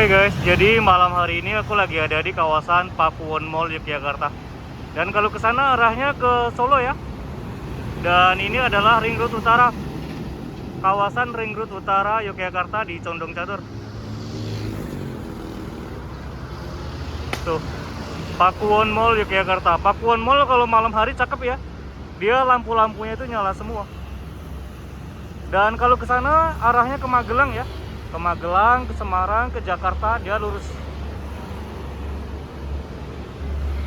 Oke guys, jadi malam hari ini aku lagi ada di kawasan Pakuwon Mall Yogyakarta. Dan kalau ke sana arahnya ke Solo ya. Dan ini adalah Ring Road Utara. Kawasan Ring Road Utara Yogyakarta di Condong Catur. Tuh, Pakuwon Mall Yogyakarta. Pakuwon Mall kalau malam hari cakep ya. Dia lampu-lampunya itu nyala semua. Dan kalau ke sana arahnya ke Magelang ya. Ke Magelang, ke Semarang, ke Jakarta, dia lurus.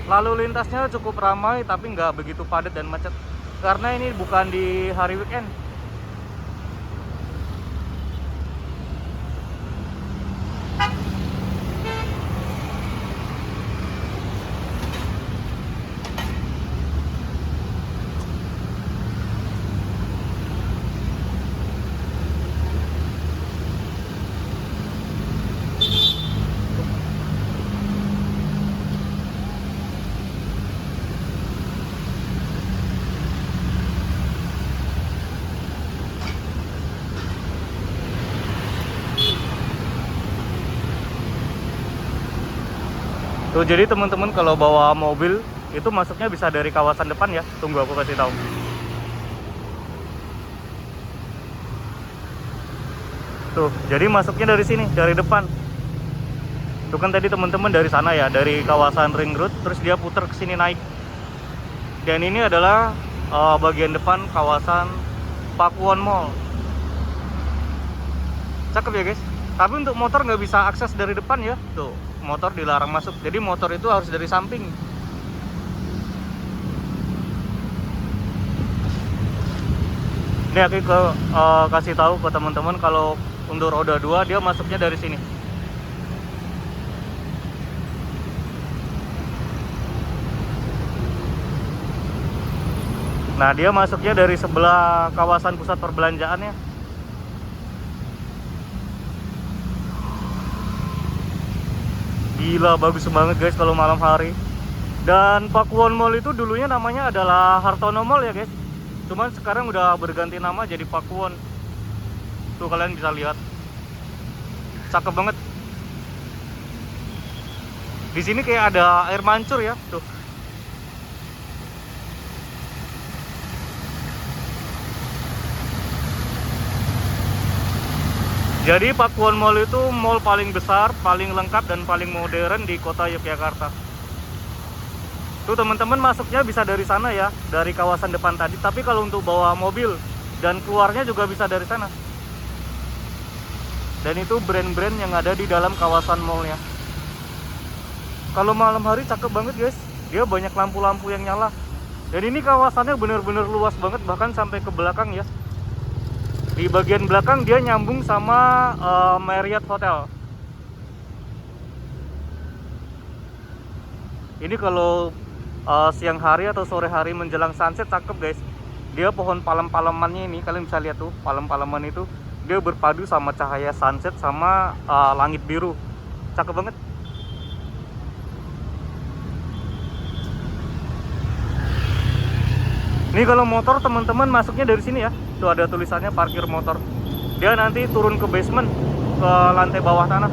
Lalu lintasnya cukup ramai tapi nggak begitu padat dan macet. Karena ini bukan di hari weekend. Tuh, jadi teman-teman kalau bawa mobil itu masuknya bisa dari kawasan depan ya. Tunggu aku kasih tahu. Tuh, jadi masuknya dari sini, dari depan. Tuh kan tadi teman-teman dari sana ya, dari kawasan Ring Road, terus dia putar ke sini naik. Dan ini adalah bagian depan kawasan Pakuwon Mall. Cakep ya guys. Tapi untuk motor nggak bisa akses dari depan ya. Tuh, motor dilarang masuk. Jadi motor itu harus dari samping. Ini aku kasih tahu ke teman-teman kalau untuk roda 2 dia masuknya dari sini. Nah, dia masuknya dari sebelah kawasan pusat perbelanjaan ya. Gila, bagus banget guys kalau malam hari. Dan Pakuwon Mall itu dulunya namanya adalah Hartono Mall ya guys. Cuman sekarang udah berganti nama jadi Pakuwon. Tuh kalian bisa lihat. Cakep banget. Di sini kayak ada air mancur ya, tuh. Jadi Pakuwon Mall itu mall paling besar, paling lengkap dan paling modern di kota Yogyakarta. Tuh teman-teman masuknya bisa dari sana ya, dari kawasan depan tadi. Tapi kalau untuk bawa mobil dan keluarnya juga bisa dari sana. Dan itu brand-brand yang ada di dalam kawasan mallnya. Kalau malam hari cakep banget guys. Dia banyak lampu-lampu yang nyala. Dan ini kawasannya bener-bener luas banget, bahkan sampai ke belakang ya. Di bagian belakang dia nyambung sama Marriott Hotel. Ini kalau siang hari atau sore hari menjelang sunset cakep guys. Dia pohon palem-palemannya ini kalian bisa lihat tuh, palem-paleman itu dia berpadu sama cahaya sunset sama langit biru. Cakep banget. Ini kalau motor teman-teman masuknya dari sini ya. Tuh ada tulisannya parkir motor. Dia nanti turun ke basement, ke lantai bawah tanah.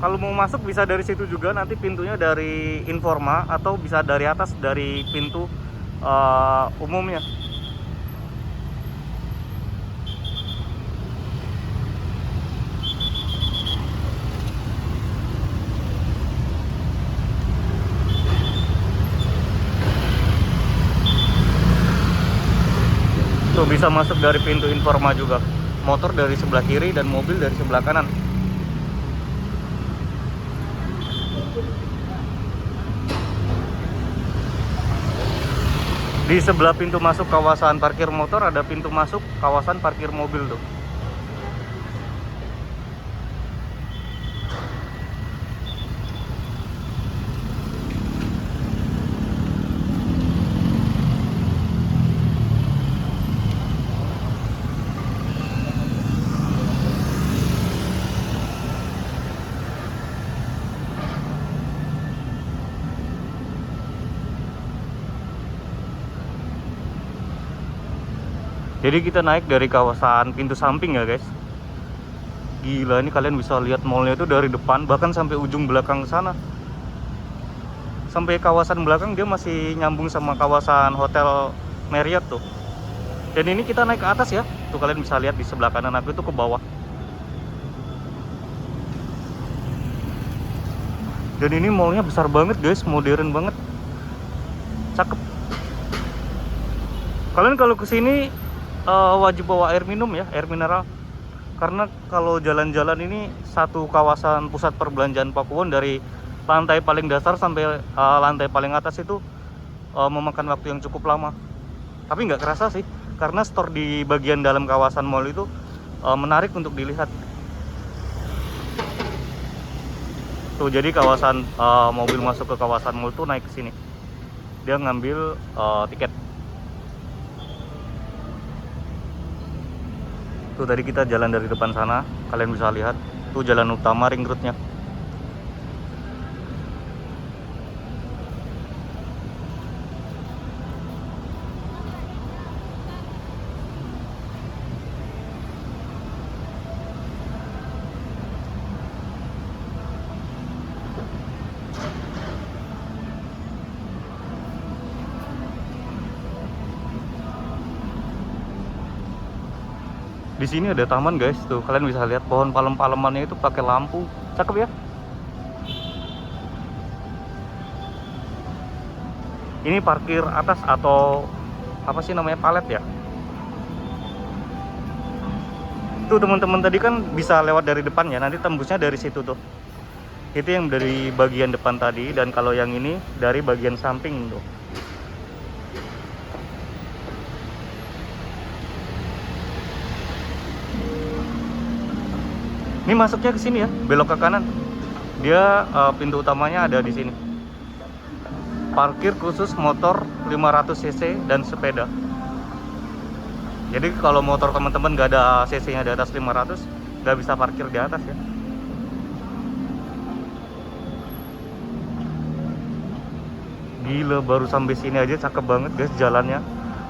Kalau mau masuk bisa dari situ juga, nanti pintunya dari Informa atau bisa dari atas dari pintu umumnya. Tuh bisa masuk dari pintu Informa juga. Motor dari sebelah kiri dan mobil dari sebelah kanan. Di sebelah pintu masuk kawasan parkir motor ada pintu masuk kawasan parkir mobil tuh. Jadi kita naik dari kawasan pintu samping ya guys. Gila, ini kalian bisa lihat mallnya itu dari depan bahkan sampai ujung belakang sana. Sampai kawasan belakang dia masih nyambung sama kawasan hotel Marriott tuh. Dan ini kita naik ke atas ya. Tuh kalian bisa lihat di sebelah kanan aku itu ke bawah. Dan ini mallnya besar banget guys, modern banget. Cakep. Kalian kalau kesini wajib bawa air minum ya, air mineral. Karena kalau jalan-jalan ini satu kawasan pusat perbelanjaan Pakuwon dari lantai paling dasar sampai lantai paling atas itu memakan waktu yang cukup lama. Tapi nggak kerasa sih, karena store di bagian dalam kawasan mall itu menarik untuk dilihat. Tuh jadi kawasan mobil masuk ke kawasan mall tuh naik ke sini. Dia ngambil tiket. Tuh tadi kita jalan dari depan sana, kalian bisa lihat. Tuh jalan utama ring roadnya. Di sini ada taman guys, tuh kalian bisa lihat pohon palem-palemannya itu pakai lampu, cakep ya. Ini parkir atas atau apa sih namanya, palet ya. Tuh teman-teman tadi kan bisa lewat dari depan ya, nanti tembusnya dari situ tuh. Itu yang dari bagian depan tadi, dan kalau yang ini dari bagian samping tuh. Ini masuknya ke sini ya, belok ke kanan. Dia pintu utamanya ada di sini. Parkir khusus motor 500 cc dan sepeda. Jadi kalau motor teman-teman nggak ada cc-nya di atas 500, nggak bisa parkir di atas ya. Gila, baru sampai sini aja cakep banget guys jalannya.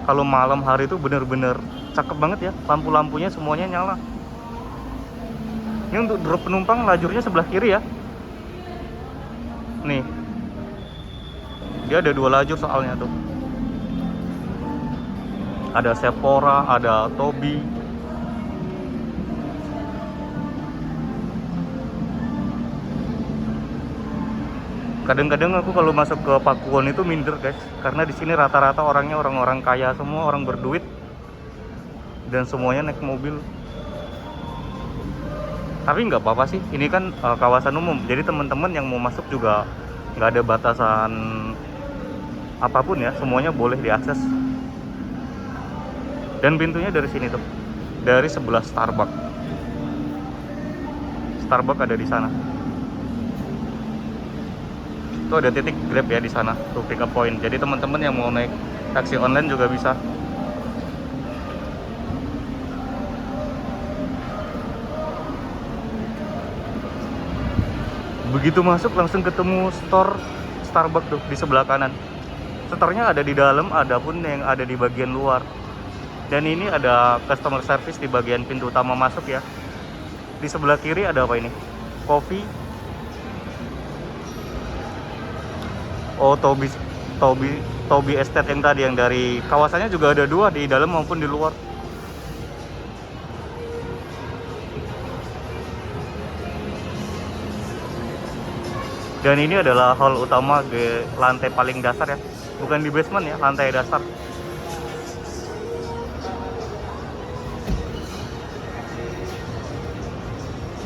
Kalau malam hari itu bener-bener cakep banget ya, lampu-lampunya semuanya nyala. Ini untuk drop penumpang lajurnya sebelah kiri ya. Nih, dia ada 2 lajur soalnya tuh. Ada Sephora, ada Toby. Kadang-kadang aku kalau masuk ke Pakuwon itu minder guys, karena di sini rata-rata orangnya orang-orang kaya semua, orang berduit, dan semuanya naik mobil. Tapi nggak apa-apa sih, ini kan kawasan umum, jadi teman-teman yang mau masuk juga nggak ada batasan apapun ya, semuanya boleh diakses. Dan pintunya dari sini tuh, dari sebelah Starbucks. Starbucks ada di sana. Tuh ada titik Grab ya di sana, tuh pick up point. Jadi teman-teman yang mau naik taksi online juga bisa. Begitu masuk langsung ketemu store Starbucks tuh di sebelah kanan. Store-nya ada di dalam, ada pun yang ada di bagian luar. Dan ini ada customer service di bagian pintu utama masuk ya. Di sebelah kiri ada apa ini? Coffee. Oh, Toby Estate yang tadi, yang dari kawasannya juga ada 2 di dalam maupun di luar. Dan ini adalah hall utama di lantai paling dasar ya, bukan di basement ya, lantai dasar.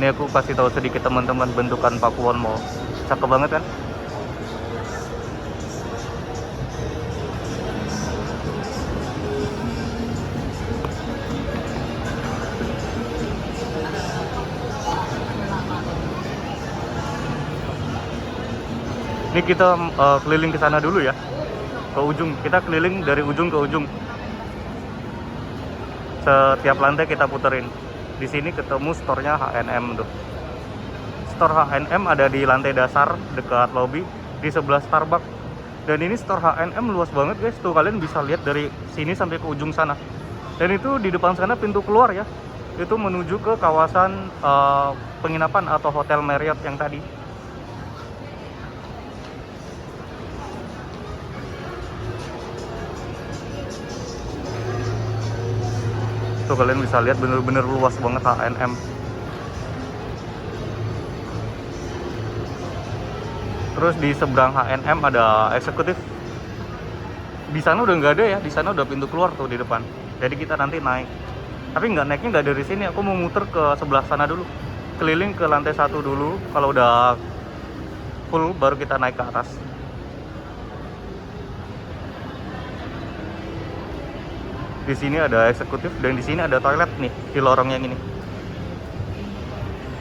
Ini aku kasih tahu sedikit teman-teman bentukan Pakuwon Mall, cakep banget kan? Ini kita keliling ke sana dulu ya, ke ujung. Kita keliling dari ujung ke ujung. Setiap lantai kita puterin. Di sini ketemu store-nya H&M tuh. Store H&M ada di lantai dasar dekat lobby di sebelah Starbucks. Dan ini store H&M luas banget guys. Tuh kalian bisa lihat dari sini sampai ke ujung sana. Dan itu di depan sana pintu keluar ya. itu menuju ke kawasan penginapan atau hotel Marriott yang tadi. Tuh kalian bisa lihat bener-bener luas banget H&M. Terus di seberang H&M ada eksekutif. Di sana udah nggak ada ya, di sana udah pintu keluar tuh di depan. Jadi kita nanti naik. Tapi naiknya nggak dari sini, aku mau muter ke sebelah sana dulu. Keliling ke lantai 1 dulu, kalau udah full baru kita naik ke atas. Di sini ada eksekutif dan di sini ada toilet nih di lorong yang ini.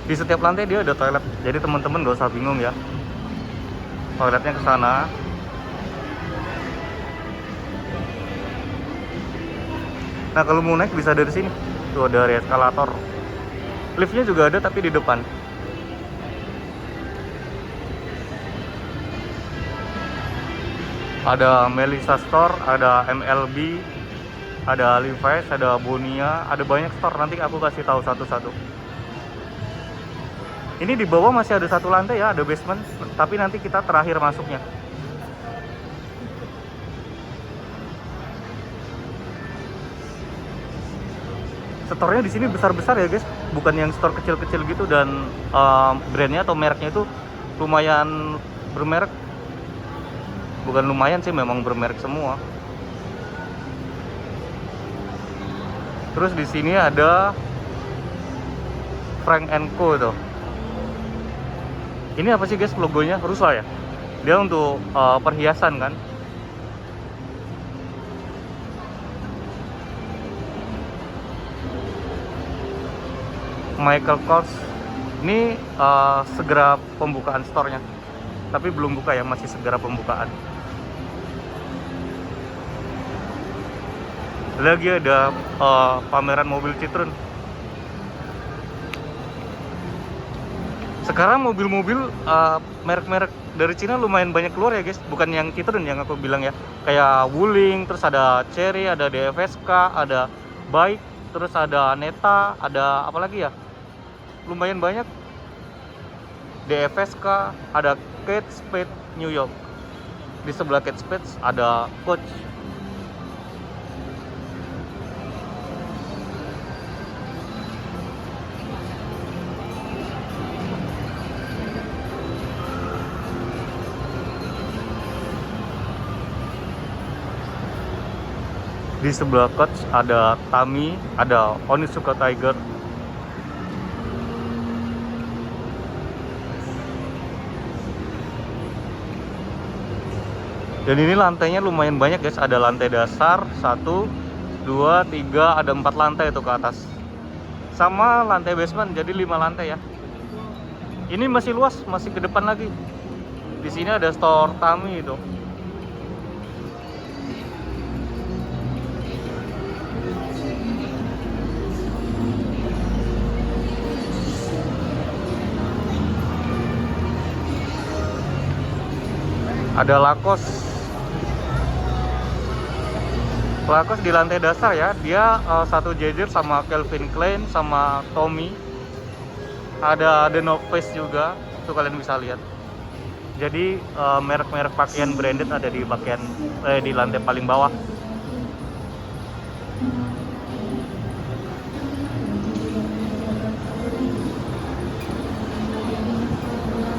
Di setiap lantai dia ada toilet, jadi teman-teman gak usah bingung ya. Toiletnya ke sana. Nah kalau mau naik bisa dari sini. Tuh ada eskalator. Liftnya juga ada tapi di depan. Ada Melissa Store, ada MLB, ada Levi's, ada Bonia, ada banyak store. Nanti aku kasih tahu satu-satu. Ini di bawah masih ada satu lantai ya, ada basement. Tapi nanti kita terakhir masuknya. Store-nya di sini besar-besar ya guys, bukan yang store kecil-kecil gitu, dan brandnya atau mereknya itu lumayan bermerek. Bukan lumayan sih, memang bermerek semua. Terus di sini ada Frank & Co tuh. Ini apa sih guys logonya? Rusa ya? Dia untuk perhiasan kan? Michael Kors. Ini segera pembukaan store-nya. Tapi belum buka ya, masih segera pembukaan. Lagi ada pameran mobil Citroen. Sekarang mobil-mobil merek-merek dari Cina lumayan banyak keluar ya guys. Bukan yang Citroen yang aku bilang ya. Kayak Wuling, terus ada Chery, ada DFSK, ada Bike, terus ada Neta, ada apa lagi ya? Lumayan banyak. DFSK, ada Kate Spade New York. Di sebelah Kate Spade ada Coach. Di sebelah Coach ada Tami, ada Onitsuka Tiger. Dan ini lantainya lumayan banyak guys, ada lantai dasar 1, 2, 3, ada 4 lantai itu ke atas. Sama lantai basement, jadi 5 lantai ya. Ini masih luas, masih ke depan lagi. Di sini ada store Tami itu. Ada Lacoste. Lacoste di lantai dasar ya, dia satu jejer sama Calvin Klein sama Tommy. Ada The North Face juga, tuh kalian bisa lihat. Jadi merek-merek pakaian branded ada di di lantai paling bawah.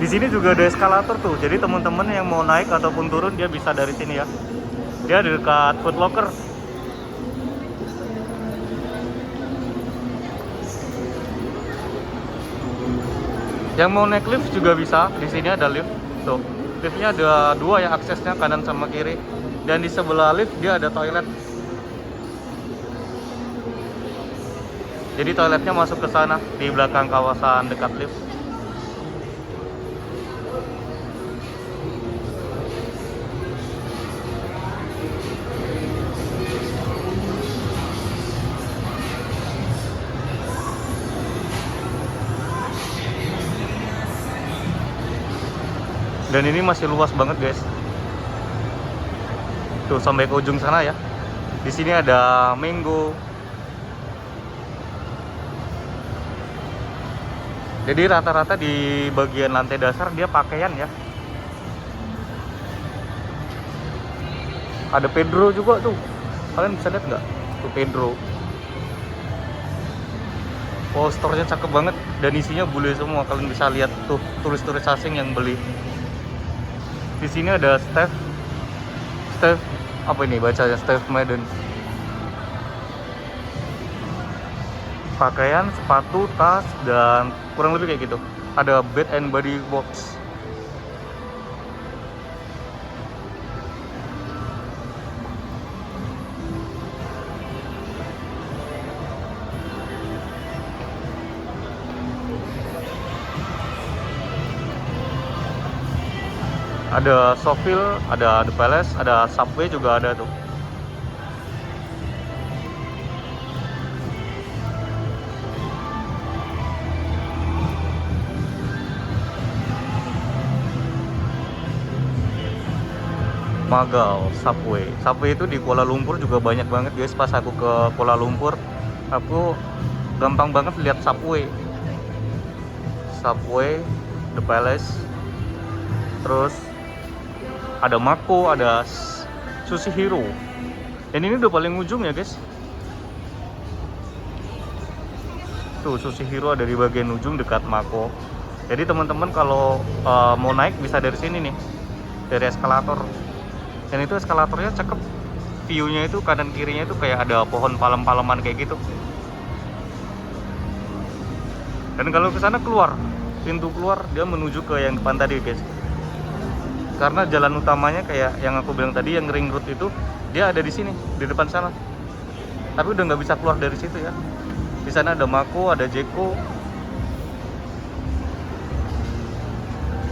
Di sini juga ada eskalator tuh, jadi teman-teman yang mau naik ataupun turun dia bisa dari sini ya. Dia di dekat Foot Locker. Yang mau naik lift juga bisa, di sini ada lift. Tuh, liftnya ada 2 ya aksesnya, kanan sama kiri. Dan di sebelah lift dia ada toilet. Jadi toiletnya masuk ke sana, di belakang kawasan dekat lift. Dan ini masih luas banget guys. Tuh sampai ke ujung sana ya. Di sini ada Mango. Jadi rata-rata di bagian lantai dasar dia pakaian ya. Ada Pedro juga tuh. Kalian bisa lihat nggak? Tuh Pedro. Oh, store-nya cakep banget dan isinya bule semua. Kalian bisa lihat tuh turis-turis asing yang beli. Di sini ada Steph apa ini bacanya? Steph Madden. Pakaian, sepatu, tas, dan kurang lebih kayak gitu. Ada Bath and Body Works. Ada Sofil, ada The Palace, ada Subway juga ada tuh. Magal, Subway itu di Kuala Lumpur juga banyak banget guys. Pas aku ke Kuala Lumpur, aku gampang banget lihat Subway, The Palace, terus ada Mako, ada Sushi Hero. Dan ini udah paling ujung ya guys. Tuh Sushi Hero ada di bagian ujung dekat Mako. Jadi teman-teman kalau mau naik bisa dari sini nih, dari eskalator. Dan itu eskalatornya cakep, view-nya itu kanan kirinya itu kayak ada pohon palem-paleman kayak gitu. Dan kalau ke sana keluar, pintu keluar dia menuju ke yang depan tadi guys. Karena jalan utamanya kayak yang aku bilang tadi, yang ring road itu dia ada di sini, di depan sana. Tapi udah nggak bisa keluar dari situ ya. Di sana ada Mako, ada Jeko,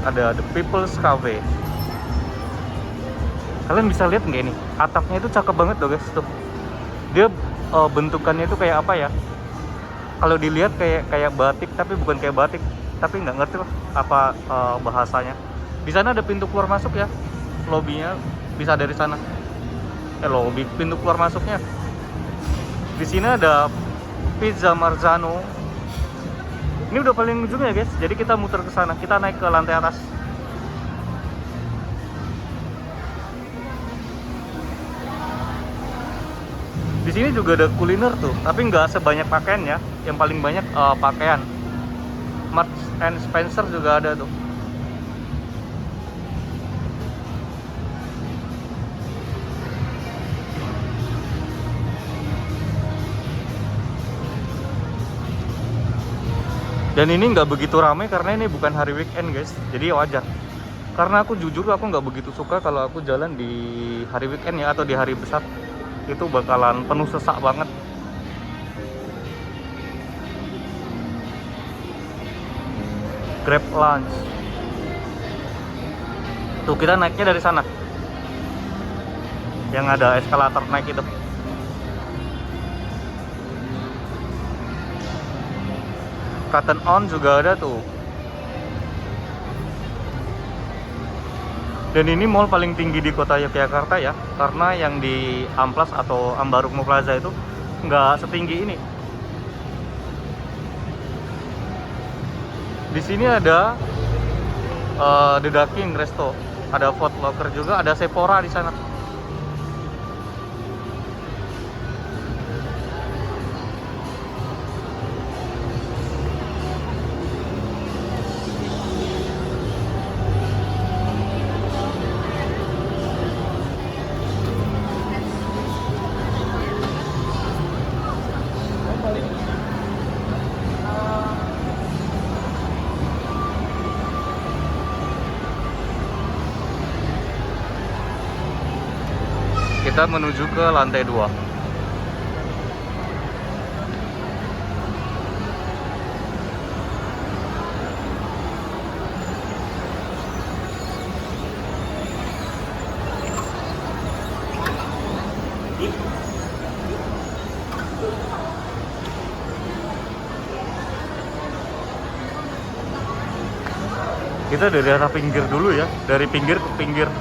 ada The People's Cafe. Kalian bisa lihat nggak ini? Atapnya itu cakep banget loh guys tuh. Dia bentukannya itu kayak apa ya? Kalau dilihat kayak batik, tapi bukan kayak batik. Tapi nggak ngerti lah apa bahasanya. Di sana ada pintu keluar masuk ya. Lobbynya bisa dari sana. Lobby pintu keluar masuknya. Di sini ada Pizza Marzano. Ini udah paling ujung ya guys. Jadi kita muter ke sana. Kita naik ke lantai atas. Di sini juga ada kuliner tuh, tapi nggak sebanyak pakaian ya. Yang paling banyak pakaian. Marks and Spencer juga ada tuh. Dan ini nggak begitu ramai karena ini bukan hari weekend guys, jadi wajar. Karena aku jujur aku nggak begitu suka kalau aku jalan di hari weekend ya atau di hari besar. Itu bakalan penuh sesak banget. Grab lunch. Tuh kita naiknya dari sana. Yang ada eskalator naik itu. Cotton On juga ada tuh. Dan ini mall paling tinggi di kota Yogyakarta ya, karena yang di Amplas atau Ambarukmo Plaza itu nggak setinggi ini. Di sini ada The Ducking Resto, ada Food Locker juga, ada Sephora di sana. Kita menuju ke lantai 2. Kita dari arah pinggir dulu ya, dari pinggir ke pinggir.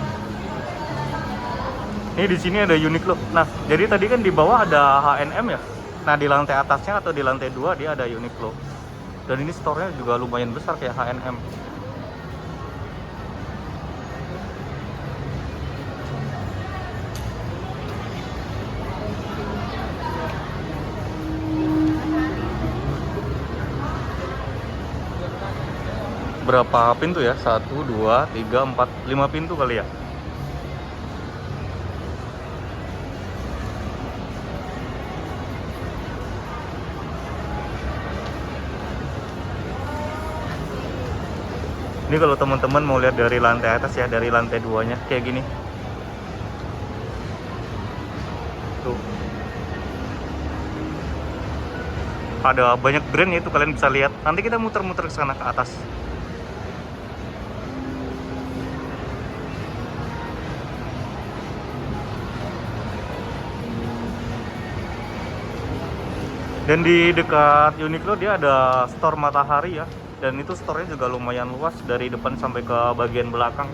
Ini di sini ada Uniqlo. Nah, jadi tadi kan di bawah ada H&M ya. Nah, di lantai atasnya atau di lantai 2 dia ada Uniqlo. Dan ini store-nya juga lumayan besar kayak H&M. Berapa pintu ya? 1, 2, 3, 4, 5 pintu kali ya. Ini kalau teman-teman mau lihat dari lantai atas ya, dari lantai 2-nya kayak gini. Tuh. Ada banyak brand ya, itu kalian bisa lihat. Nanti kita muter-muter ke sana ke atas. Dan di dekat Uniqlo dia ada store Matahari ya. Dan itu store-nya juga lumayan luas dari depan sampai ke bagian belakang.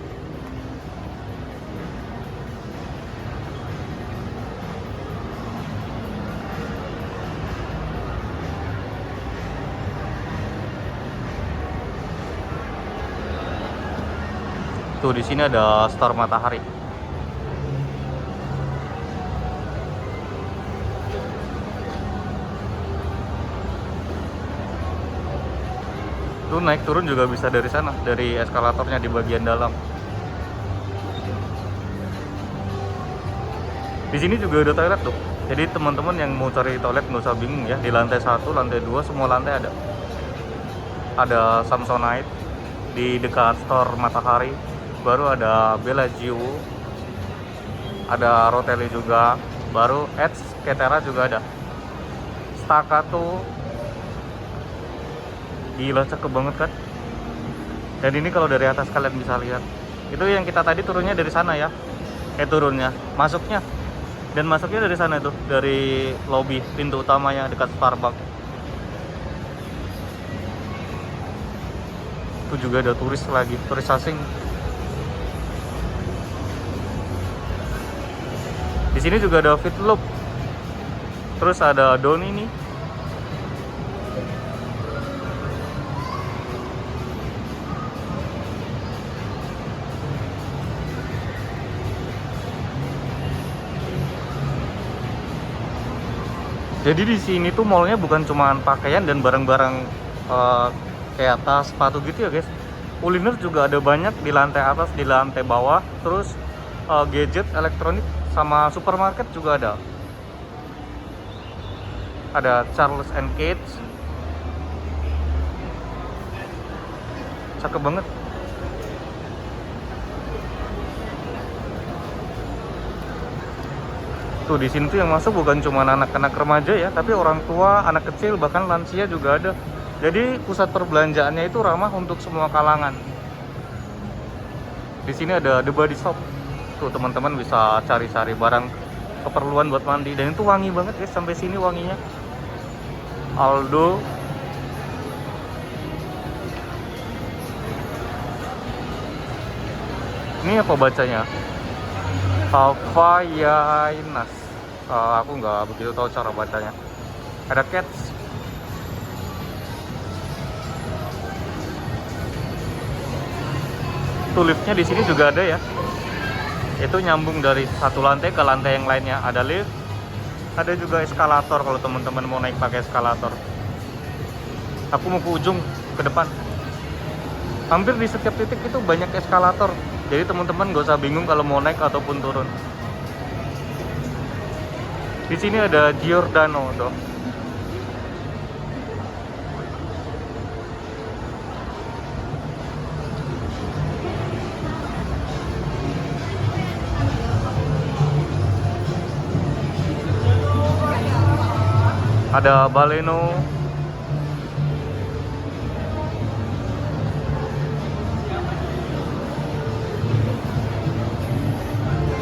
Tuh di sini ada store Matahari. Tuh naik turun juga bisa dari sana, dari eskalatornya di bagian dalam. Di sini juga ada toilet tuh. Jadi teman-teman yang mau cari toilet nggak usah bingung ya. Di lantai 1, lantai 2 semua lantai ada. Ada Samsonite di dekat store Matahari. Baru ada Bellagio. Ada Rotelli juga. Baru Edge Ketera juga ada. Staccato. Gila, cakep banget kan. Dan ini kalau dari atas kalian bisa lihat, itu yang kita tadi turunnya dari sana ya. Turunnya, masuknya. Dan masuknya dari sana tuh, dari lobby pintu utamanya dekat Starbucks. Itu juga ada turis lagi, turis asing. Di sini juga ada Fitloop. Terus ada Doni nih. Jadi di sini tuh mallnya bukan cuma pakaian dan barang-barang kayak tas, sepatu gitu ya guys. Kuliner juga ada banyak di lantai atas, di lantai bawah. Terus gadget, elektronik, sama supermarket juga ada. Ada Charles and Kate. Cakep banget. Tuh di sini tuh yang masuk bukan cuma anak-anak remaja ya, tapi orang tua, anak kecil, bahkan lansia juga ada. Jadi pusat perbelanjaannya itu ramah untuk semua kalangan. Di sini ada The Body Shop. Tuh teman-teman bisa cari-cari barang keperluan buat mandi, dan itu wangi banget ya, sampai sini wanginya. Aldo. Ini apa bacanya? Havaianas. Aku nggak begitu tahu cara bacanya. Ada Cats. Tuh liftnya di sini juga ada ya. Itu nyambung dari satu lantai ke lantai yang lainnya. Ada lift. Ada juga eskalator kalau teman-teman mau naik pakai eskalator. Aku mau ke ujung, ke depan. Hampir di setiap titik itu banyak eskalator. Jadi teman-teman gak usah bingung kalau mau naik ataupun turun. Di sini ada Giordano tuh. Ada Baleno.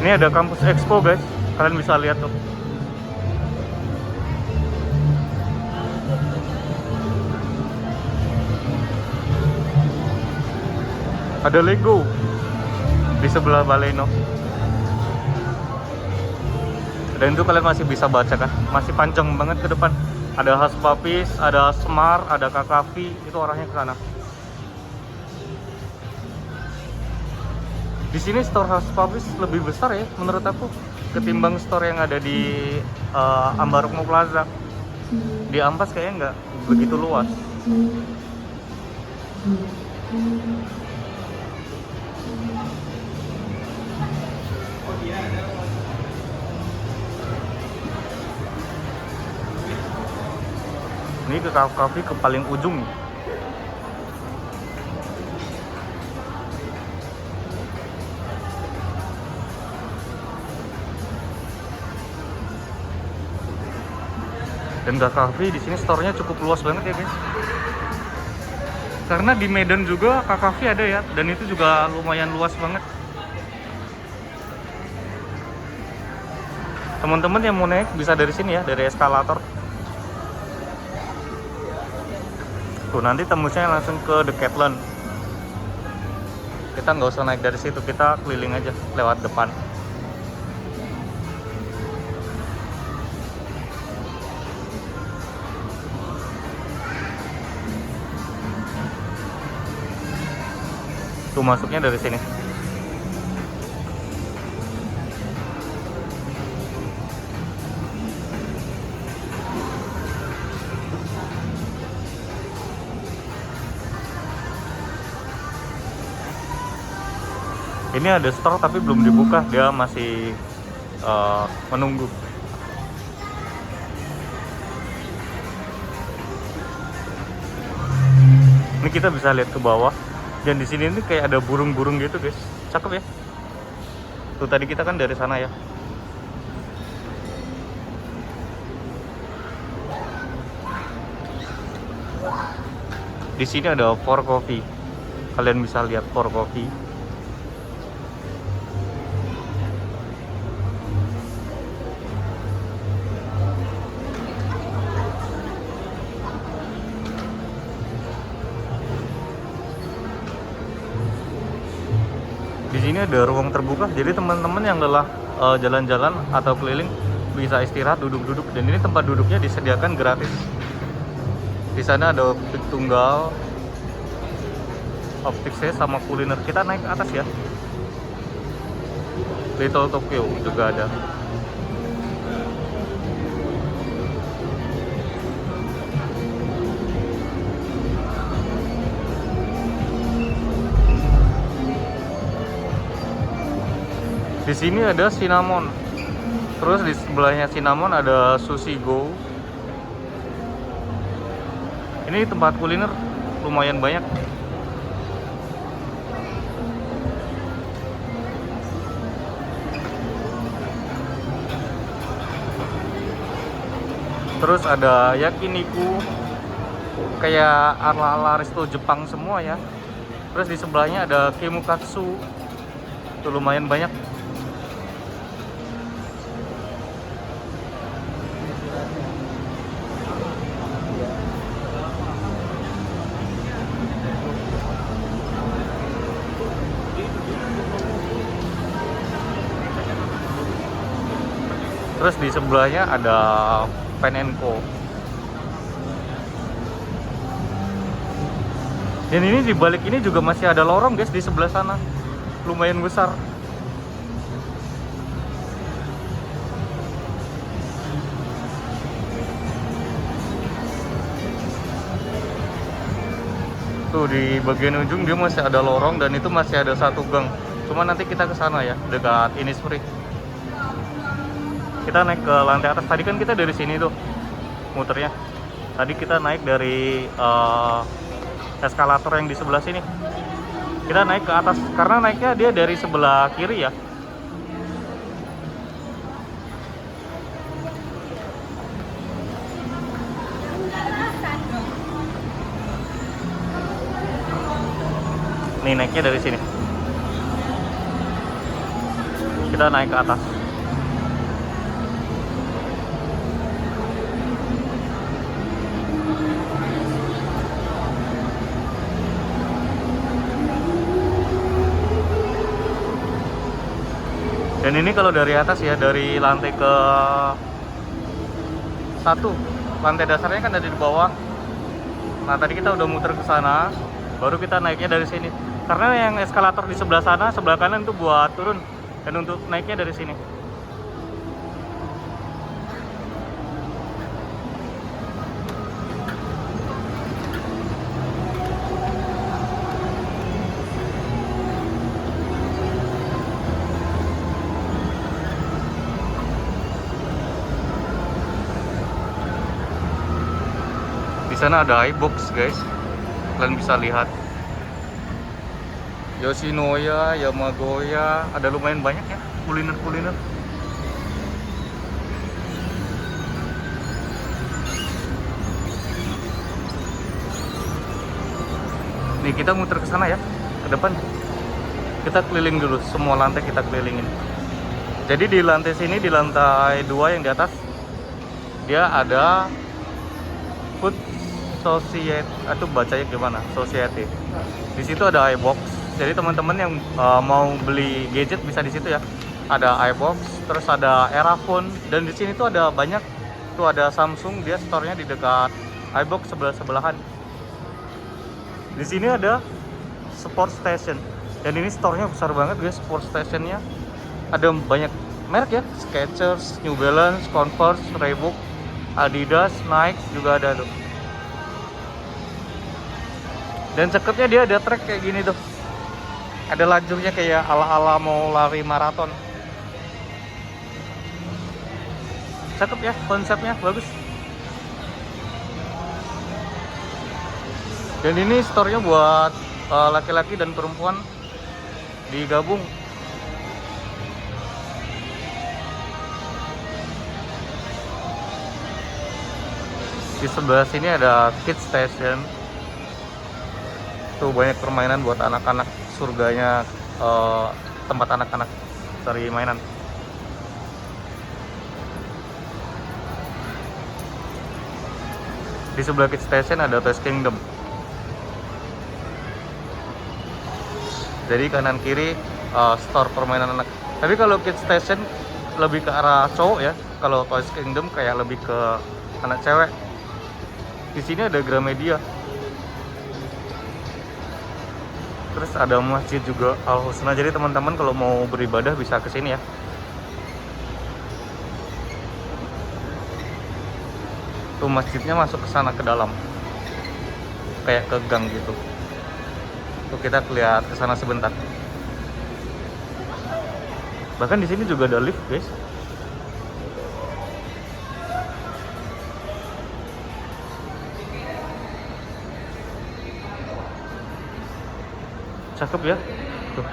Ini ada kampus Expo guys, kalian bisa lihat tuh. Ada Lego di sebelah Baleno. Dan itu kalian masih bisa baca kan, masih panjang banget ke depan. Ada Hush Puppies, ada Smart, ada Kakafi, itu arahnya ke sana. Di sini store Hush Puppies lebih besar ya menurut aku ketimbang store yang ada di Ambarukmo Plaza. Di Ampas kayaknya nggak begitu luas. Ini ke Kakafi ke paling ujung. Dan Kakafi di sini store-nya cukup luas banget ya guys. Karena di Medan juga Kakafi ada ya, dan itu juga lumayan luas banget. Teman-teman yang mau naik bisa dari sini ya, dari eskalator. Tuh nanti tembusnya langsung ke Decathlon. Kita nggak usah naik dari situ, kita keliling aja lewat depan. Tuh masuknya dari sini. Ini ada store tapi belum dibuka, dia masih menunggu. Ini kita bisa lihat ke bawah. Dan di sini ini kayak ada burung-burung gitu guys, cakep ya. Tuh tadi kita kan dari sana ya. Di sini ada For Coffee, kalian bisa lihat For Coffee. Di sini ada ruang terbuka, jadi teman-teman yang lelah jalan-jalan atau keliling bisa istirahat, duduk-duduk. Dan ini tempat duduknya disediakan gratis. Di sana ada optik tunggal, optik saya sama kuliner. Kita naik ke atas ya. Little Tokyo juga ada. Di sini ada Cinnamon. Terus di sebelahnya Cinnamon ada Sushi Go. Ini tempat kuliner lumayan banyak. Terus ada Yakiniku, kayak ala-ala resto Jepang semua ya. Terus di sebelahnya ada Kimukatsu. Itu lumayan banyak. Terus di sebelahnya ada Pen & Co. Dan ini di balik ini juga masih ada lorong guys, di sebelah sana. Lumayan besar. Tuh di bagian ujung dia masih ada lorong dan itu masih ada satu gang. Cuma nanti kita ke sana ya, dekat Innisfree. Kita naik ke lantai atas. Tadi kan kita dari sini tuh muternya. Tadi kita naik dari eskalator yang di sebelah sini. Kita naik ke atas karena naiknya dia dari sebelah kiri ya. Nih naiknya dari sini. Kita naik ke atas. Dan ini kalau dari atas ya, dari lantai ke 1 lantai dasarnya kan ada di bawah. Nah tadi kita udah muter ke sana, baru kita naiknya dari sini. Karena yang eskalator di sebelah sana, sebelah kanan itu buat turun, dan untuk naiknya dari sini. Di sana ada iBox guys, kalian bisa lihat. Yoshinoya, Yamagoya, ada lumayan banyak ya kuliner-kuliner. Nih kita muter ke sana ya, ke depan. Kita keliling dulu, semua lantai kita kelilingin. Jadi di lantai sini, di lantai 2 yang di atas, dia ada Food Society, atau bacanya gimana? Society. Di situ ada iBox. Jadi teman-teman yang mau beli gadget bisa di situ ya. Ada iBox, terus ada Erafone, dan di sini tuh ada banyak. Tuh ada Samsung, dia store-nya di dekat iBox sebelah-sebelahan. Di sini ada Sport Station. Dan ini store-nya besar banget guys, Sport Station-nya. Ada banyak merek ya, Skechers, New Balance, Converse, Reebok, Adidas, Nike juga ada tuh. Dan cakepnya dia ada track kayak gini tuh. Ada lajurnya kayak ala-ala mau lari maraton. Cakep ya, konsepnya bagus. Dan ini store-nya buat laki-laki dan perempuan digabung. Di sebelah sini ada Kids Station. Tuh banyak permainan buat anak-anak, surganya tempat anak-anak cari mainan. Di sebelah Kids Station ada Toys Kingdom. Jadi kanan kiri store permainan anak. Tapi kalau Kids Station lebih ke arah cowok ya. Kalau Toys Kingdom kayak lebih ke anak cewek. Di sini ada Gramedia. Terus ada masjid juga Al Husna. Jadi teman-teman kalau mau beribadah bisa ke sini ya. Tuh masjidnya masuk ke sana ke dalam. Kayak ke gang gitu. Tuh kita lihat ke sana sebentar. Bahkan di sini juga ada lift, guys. Cakep ya. Tuh.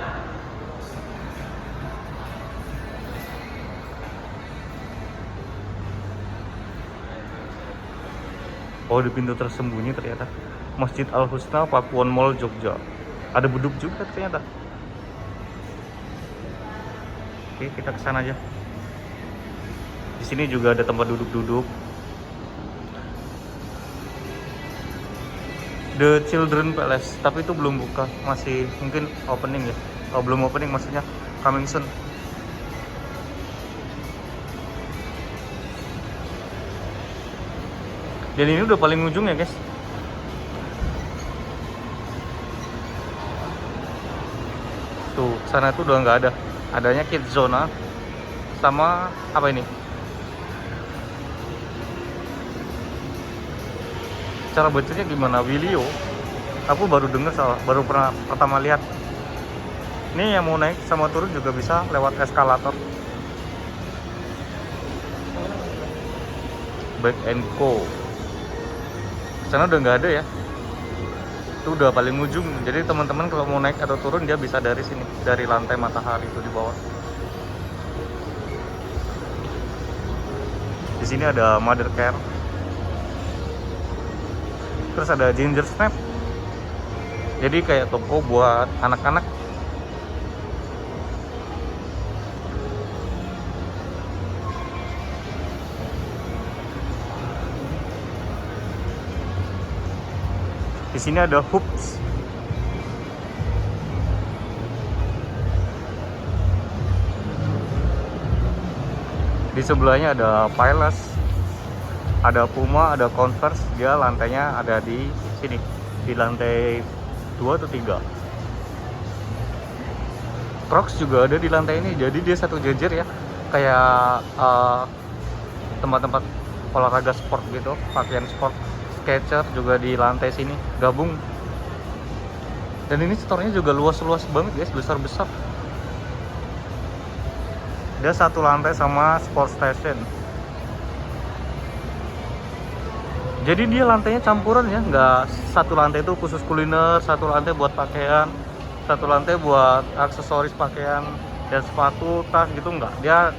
Oh, di pintu tersembunyi ternyata Masjid Al Husna Pakuwon Mall Jogja. Ada beduk juga ternyata. Oke, kita ke sana aja. Di sini juga ada tempat duduk-duduk. The Children Palace, tapi itu belum buka, masih mungkin opening ya. Oh, belum opening, maksudnya coming soon. Dan ini udah paling ujung ya guys. Tuh, sana tuh udah nggak ada. Adanya Kids Zona sama apa ini? Cara bacanya gimana? Wilio. Aku baru dengar, baru pernah pertama lihat. Ini yang mau naik sama turun juga bisa lewat eskalator. Bag & Co. Sana udah nggak ada ya. Itu udah paling ujung. Jadi teman-teman kalau mau naik atau turun dia bisa dari sini, dari lantai matahari itu di bawah. Di sini ada Mother Care. Terus ada Ginger Snap. Jadi kayak toko buat anak-anak. Di sini ada Hoops. Di sebelahnya ada Pilas. Ada Puma, ada Converse. Dia lantainya ada di sini, di lantai 2 atau 3. Crocs juga ada di lantai ini, jadi dia satu jejer ya, kayak tempat-tempat olahraga sport gitu, pakaian sport. Skechers juga di lantai sini gabung. Dan ini store-nya juga luas-luas banget guys, besar-besar. Dia satu lantai sama Sport Station. Jadi dia lantainya campuran ya, nggak satu lantai itu khusus kuliner, satu lantai buat pakaian, satu lantai buat aksesoris pakaian dan sepatu, tas gitu, nggak. Dia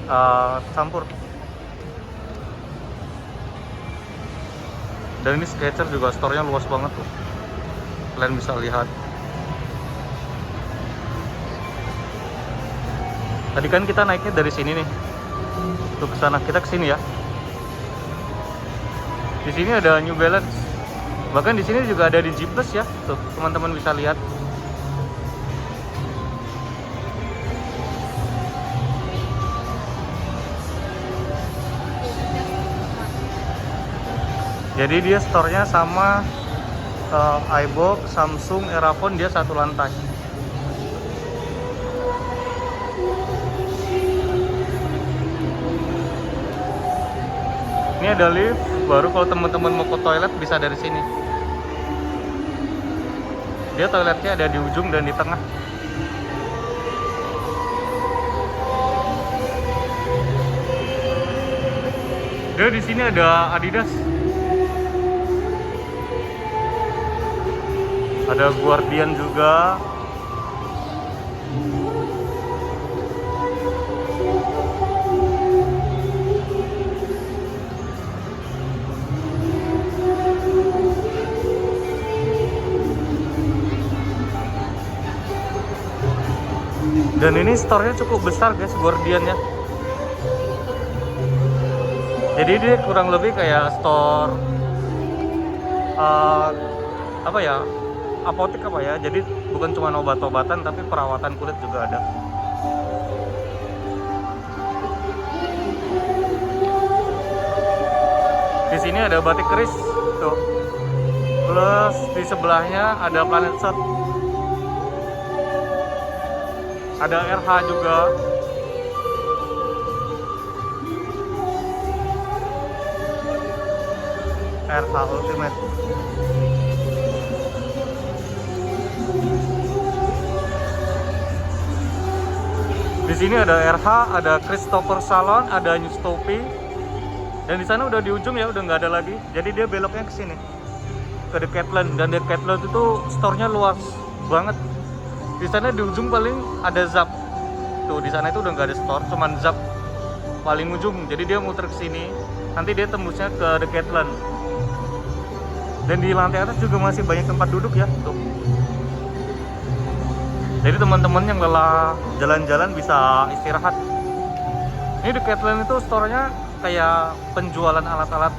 campur. Dan ini Skechers juga store-nya luas banget tuh. Kalian bisa lihat. Tadi kan kita naiknya dari sini nih. Tuh ke sana, kita ke sini ya. Di sini ada New Balance. Bahkan di sini juga ada di G Plus ya. Tuh, teman-teman bisa lihat. Jadi dia store-nya sama iBox, Samsung, Erafone, dia satu lantai. Ini ada lift, baru kalau teman-teman mau ke toilet bisa dari sini. Dia toiletnya ada di ujung dan di tengah. Dia di sini ada Adidas. Ada Guardian juga. Dan ini store-nya cukup besar guys, Guardian ya. Jadi dia kurang lebih kayak store apa ya, apotek apa ya. Jadi bukan cuma obat-obatan tapi perawatan kulit juga ada. Di sini ada batik keris tuh. Plus di sebelahnya ada Planet Shot. Ada RH juga. RH Ultimate. Di sini ada RH, ada Christopher Salon, ada Newstopi. Dan di sana udah di ujung ya, udah nggak ada lagi. Jadi dia beloknya ke sini, ke Decathlon. Dan Decathlon itu store-nya luas banget. Di sana di ujung paling ada Zap. Tuh di sana itu udah nggak ada store, cuman Zap paling ujung. Jadi dia muter ke sini, nanti dia tembusnya ke Decathlon. Dan di lantai atas juga masih banyak tempat duduk ya, tuh. Jadi teman-teman yang lelah jalan-jalan bisa istirahat. Ini Decathlon itu store-nya kayak penjualan alat-alat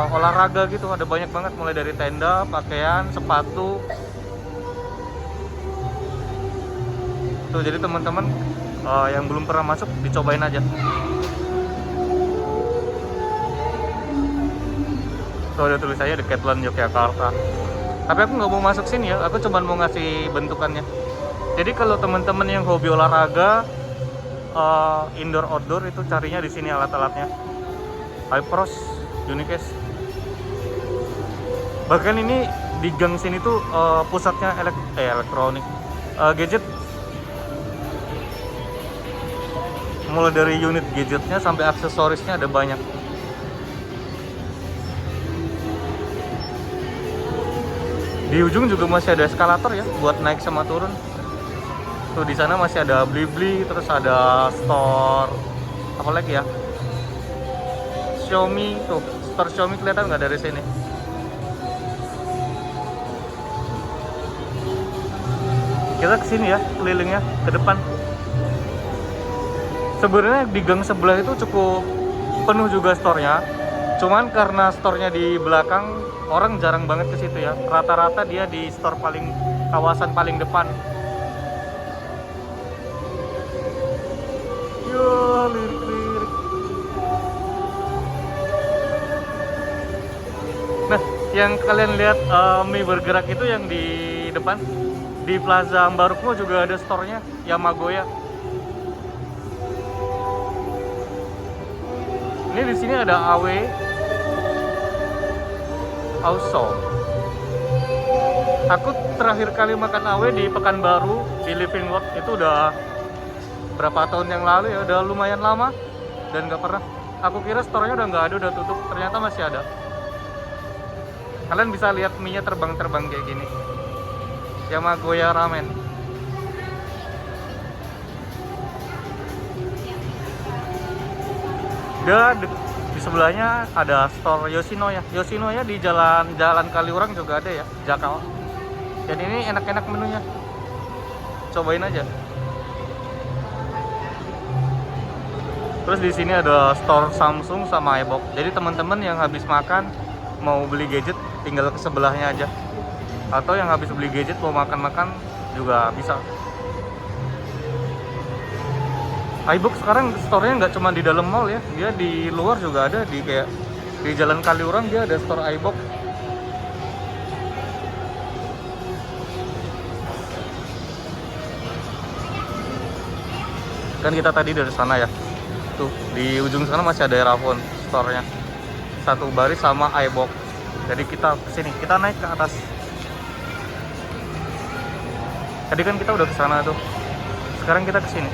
olahraga gitu. Ada banyak banget, mulai dari tenda, pakaian, sepatu. Tuh, jadi teman-teman yang belum pernah masuk dicobain aja. Tuh ada tulisannya Decathlon Yogyakarta. Tapi aku nggak mau masuk sini ya, aku cuma mau ngasih bentukannya. Jadi kalau teman-teman yang hobi olahraga indoor outdoor itu carinya di sini alat-alatnya. Hypros, Unicase. Bahkan ini di gang sini tuh pusatnya elektronik, gadget. Mulai dari unit gadgetnya sampai aksesorisnya ada banyak. Di ujung juga masih ada eskalator ya buat naik sama turun. Tuh di sana masih ada Blibli, terus ada store apa lagi ya? Xiaomi tuh, store Xiaomi kelihatan nggak dari sini? Kita kesini ya, kelilingnya ke depan. Sebenarnya di gang sebelah itu cukup penuh juga store-nya. Cuman karena store-nya di belakang, orang jarang banget ke situ ya. Rata-rata dia di store kawasan paling depan. Ya, lirik-lirik. Yang kalian lihat mie bergerak itu yang di depan di Plaza Ambarukmo juga ada store-nya Yamagoya. Ini di sini ada AW Auso. Aku terakhir kali makan AW di Pekanbaru di Living World itu udah berapa tahun yang lalu ya, udah lumayan lama dan nggak pernah. Aku kira store-nya udah nggak ada, udah tutup. Ternyata masih ada. Kalian bisa lihat mie-nya terbang-terbang kayak gini. Yamagoya Ramen. Dia di sebelahnya ada store Yoshinoya. Yoshinoya di jalan Kaliurang juga ada ya, Jakal. Dan ini enak-enak menunya. Cobain aja. Terus di sini ada store Samsung sama iBox. Jadi teman-teman yang habis makan mau beli gadget tinggal ke sebelahnya aja. Atau yang habis beli gadget mau makan-makan juga bisa. iBox sekarang store-nya nggak cuma di dalam mall ya, dia di luar juga ada, di kayak di Jalan Kaliurang dia ada store iBox. Kan kita tadi dari sana ya, tuh di ujung sana masih ada Erafone store-nya, satu baris sama iBox. Jadi kita kesini, kita naik ke atas. Tadi kan kita udah ke sana tuh, sekarang kita kesini.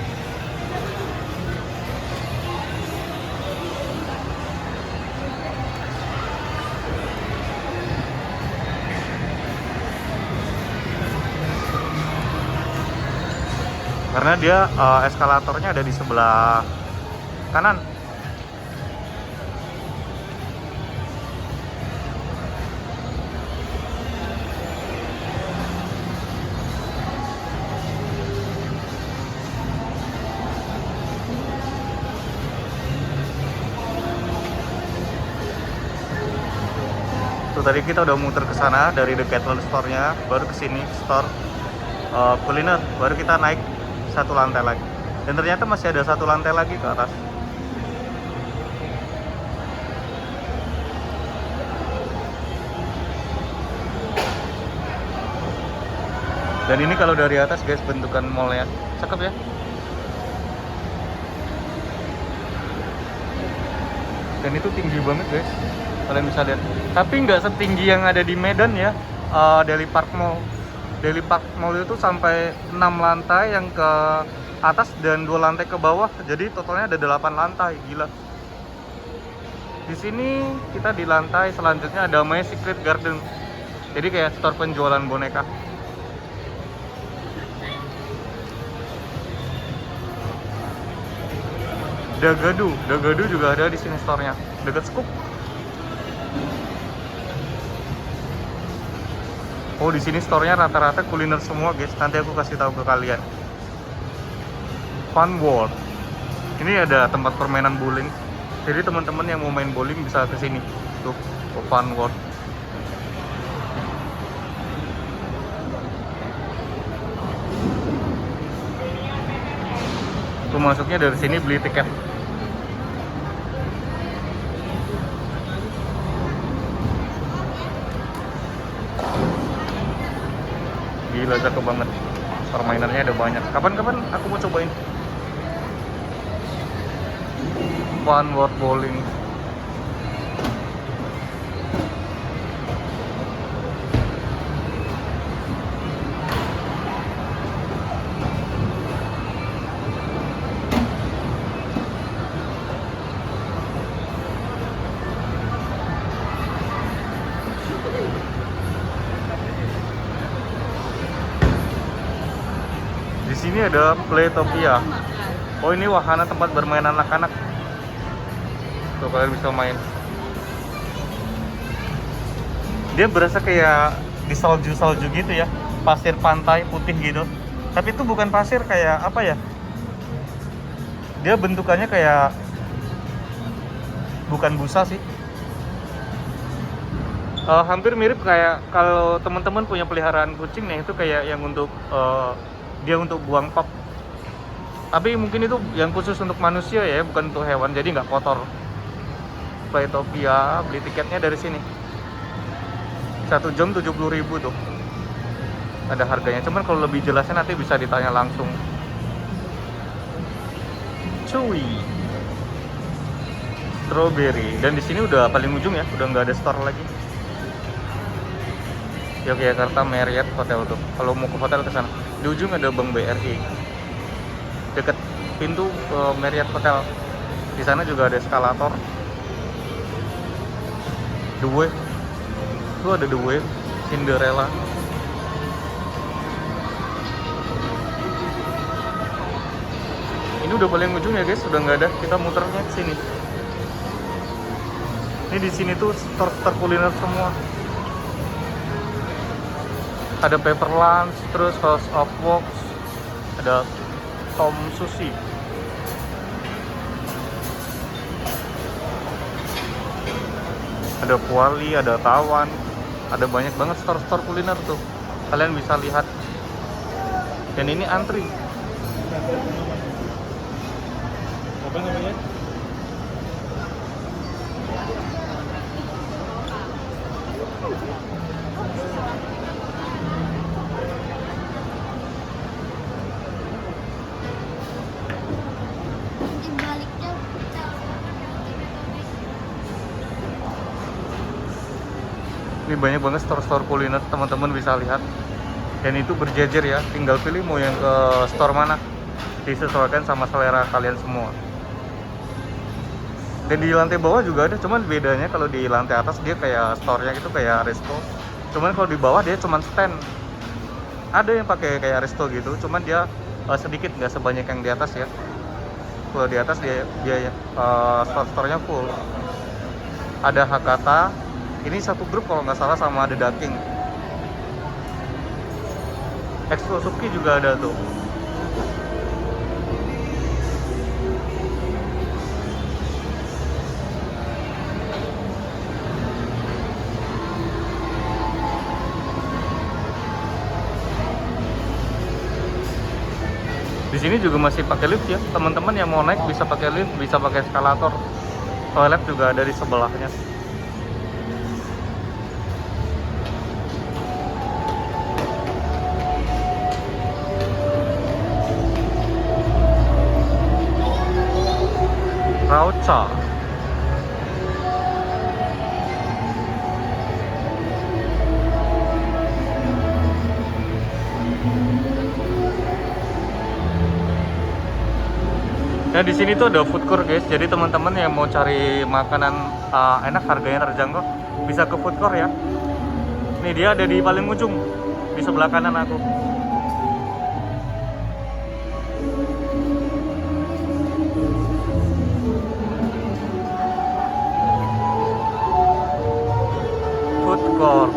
Karena dia eskalatornya ada di sebelah kanan. Tuh tadi kita udah muter ke sana dari Decathlon store-nya, baru ke sini store kuliner, baru kita naik satu lantai lagi. Dan ternyata masih ada satu lantai lagi ke atas. Dan ini kalau dari atas guys, bentukan mallnya cakep ya. Dan itu tinggi banget guys, kalian bisa lihat. Tapi nggak setinggi yang ada di Medan ya, Daily Park Mall. Daily Park Mall itu sampai 6 lantai yang ke atas dan 2 lantai ke bawah. Jadi totalnya ada 8 lantai, gila. Di sini kita di lantai selanjutnya ada My Secret Garden. Jadi kayak store penjualan boneka. Dagadu juga ada di sini store-nya, dekat Scoop. Oh, di sini store-nya rata-rata kuliner semua, guys. Nanti aku kasih tahu ke kalian. Fun World. Ini ada tempat permainan bowling. Jadi teman-teman yang mau main bowling bisa ke sini. Tuh, Fun World. Tuh masuknya dari sini, beli tiket. Gila, cakep banget. Permainannya ada banyak. Kapan-kapan aku mau cobain. Fun World Bowling. Di sini ada Playtopia. Oh, ini wahana tempat bermain anak-anak. Tuh kalian bisa main. Dia berasa kayak di salju-salju gitu ya. Pasir pantai putih gitu. Tapi itu bukan pasir, kayak apa ya? Dia bentukannya kayak bukan busa sih. Hampir mirip kayak kalau teman-teman punya peliharaan kucing nih, itu kayak yang untuk dia untuk buang pap. Tapi mungkin itu yang khusus untuk manusia ya, bukan untuk hewan, jadi nggak kotor. Playtopia, beli tiketnya dari sini. 1 jam 70.000 tuh. Ada harganya. Cuman kalau lebih jelasnya nanti bisa ditanya langsung. Cuy. Strawberry. Dan di sini udah paling ujung ya, udah nggak ada store lagi. Yogyakarta Marriott Hotel tuh. Kalau mau ke hotel ke sana. Di ujung ada Bank BRI. Deket pintu Marriott Hotel. Di sana juga ada eskalator. The Wave. Tuh ada The Wave, Cinderella. Ini udah paling ujung ya guys, udah nggak ada. Kita muternya ke sini. Ini di sini tuh store kuliner semua. Ada Pepper Lunch, terus House of Wax, ada Tom Sushi. Ada Kuali, ada Tawan, ada banyak banget store kuliner tuh. Kalian bisa lihat. Dan ini antri. Apa namanya? Ini banyak banget store kuliner, teman-teman bisa lihat. Dan itu berjejer ya, tinggal pilih mau yang ke store mana. Disesuaikan sama selera kalian semua. Dan di lantai bawah juga ada, cuman bedanya kalau di lantai atas dia kayak store-nya gitu kayak resto. Cuman kalau di bawah dia cuman stand. Ada yang pakai kayak resto gitu, cuman dia sedikit, nggak sebanyak yang di atas ya. Kalau di atas dia store-nya full. Ada Hakata. Ini satu grup kalau nggak salah sama ada Daking. Explosivki juga ada tuh. Di sini juga masih pakai lift ya. Teman-teman yang mau naik bisa pakai lift, bisa pakai eskalator. Toilet juga ada di sebelahnya. Rauca. Nah di sini tuh ada food court guys. Jadi teman-teman yang mau cari makanan enak, harganya terjangkau, bisa ke food court ya. Nih dia ada di paling ujung, di sebelah kanan aku. Food court.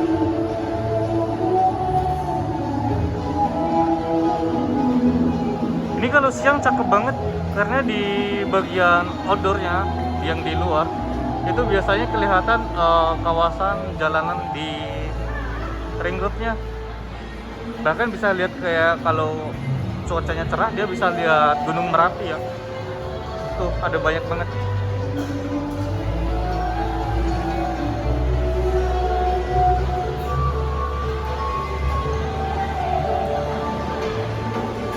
Ini kalau siang cakep banget karena di bagian outdoornya yang di luar itu biasanya kelihatan kawasan jalanan di ring roadnya. Bahkan bisa lihat kayak kalau cuacanya cerah dia bisa lihat Gunung Merapi ya. Tuh ada banyak banget.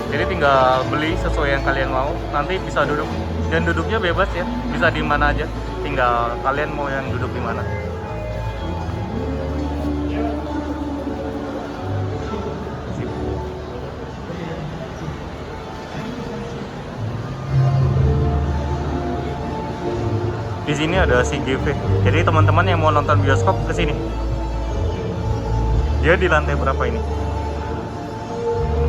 Jadi tinggal beli sesuai yang kalian mau, nanti bisa duduk. Dan duduknya bebas ya, bisa di mana aja. Tinggal kalian mau yang duduk di mana. Di sini ada CGV. Jadi teman-teman yang mau nonton bioskop ke sini. Dia di lantai berapa ini?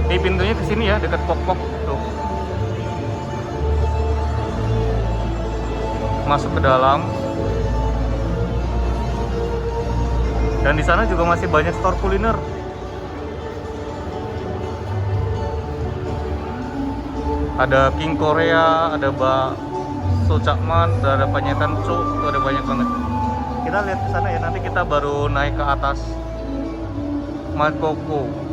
Ini pintunya ke sini ya, dekat pok-pok tuh. Masuk ke dalam. Dan di sana juga masih banyak store kuliner. Ada King Korea, ada bakso Cakman, ada penyetan cu, tuh ada banyak banget. Kita lihat ke sana ya, nanti kita baru naik ke atas. Makoko.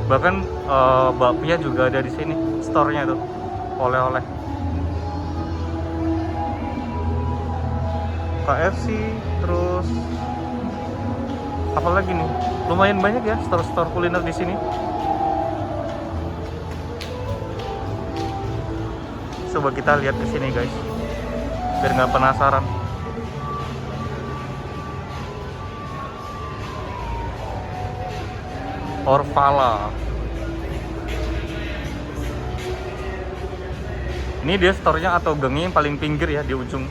Bahkan bakpia juga ada di sini, store-nya tuh, oleh-oleh. KFC, terus apa lagi nih? Lumayan banyak ya store-store kuliner di sini. Coba kita lihat ke sini guys, biar nggak penasaran. Orvala. Ini dia store-nya atau gangnya yang paling pinggir ya, di ujung.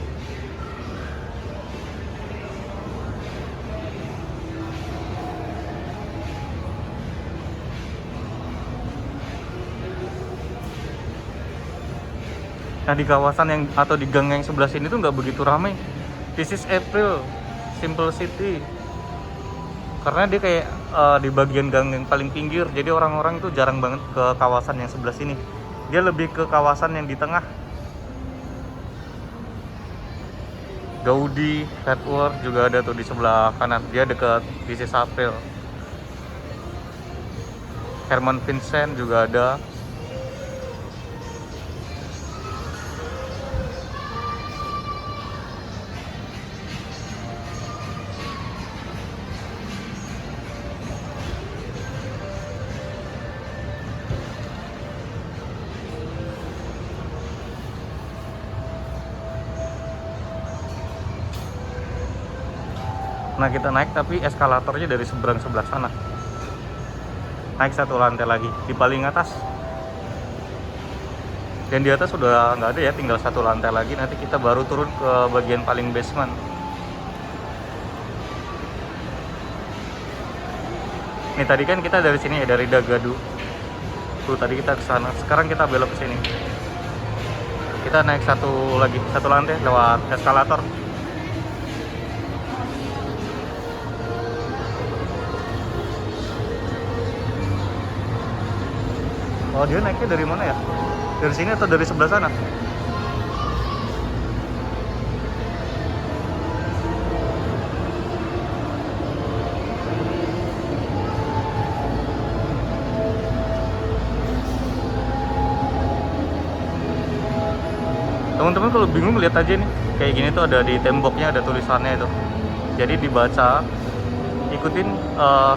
Nah di kawasan yang atau di gang yang sebelah sini tuh nggak begitu ramai. This is April, Simple City. Karena dia kayak di bagian gang yang paling pinggir, jadi orang-orang tuh jarang banget ke kawasan yang sebelah sini. Dia lebih ke kawasan yang di tengah. Gaudi, Redwood juga ada tuh di sebelah kanan. Dia dekat This is April. Herman Vincent juga ada. Nah kita naik tapi eskalatornya dari seberang sebelah sana. Naik satu lantai lagi di paling atas. Dan di atas sudah nggak ada ya, tinggal satu lantai lagi. Nanti kita baru turun ke bagian paling basement. Nih tadi kan kita dari sini ya, dari Dagadu. Tuh tadi kita ke sana. Sekarang kita belok ke sini. Kita naik satu lantai lewat eskalator. Oh dia naiknya dari mana ya? Dari sini atau dari sebelah sana? Teman-teman kalau bingung lihat aja nih, kayak gini tuh ada di temboknya, ada tulisannya itu. Jadi dibaca, ikutin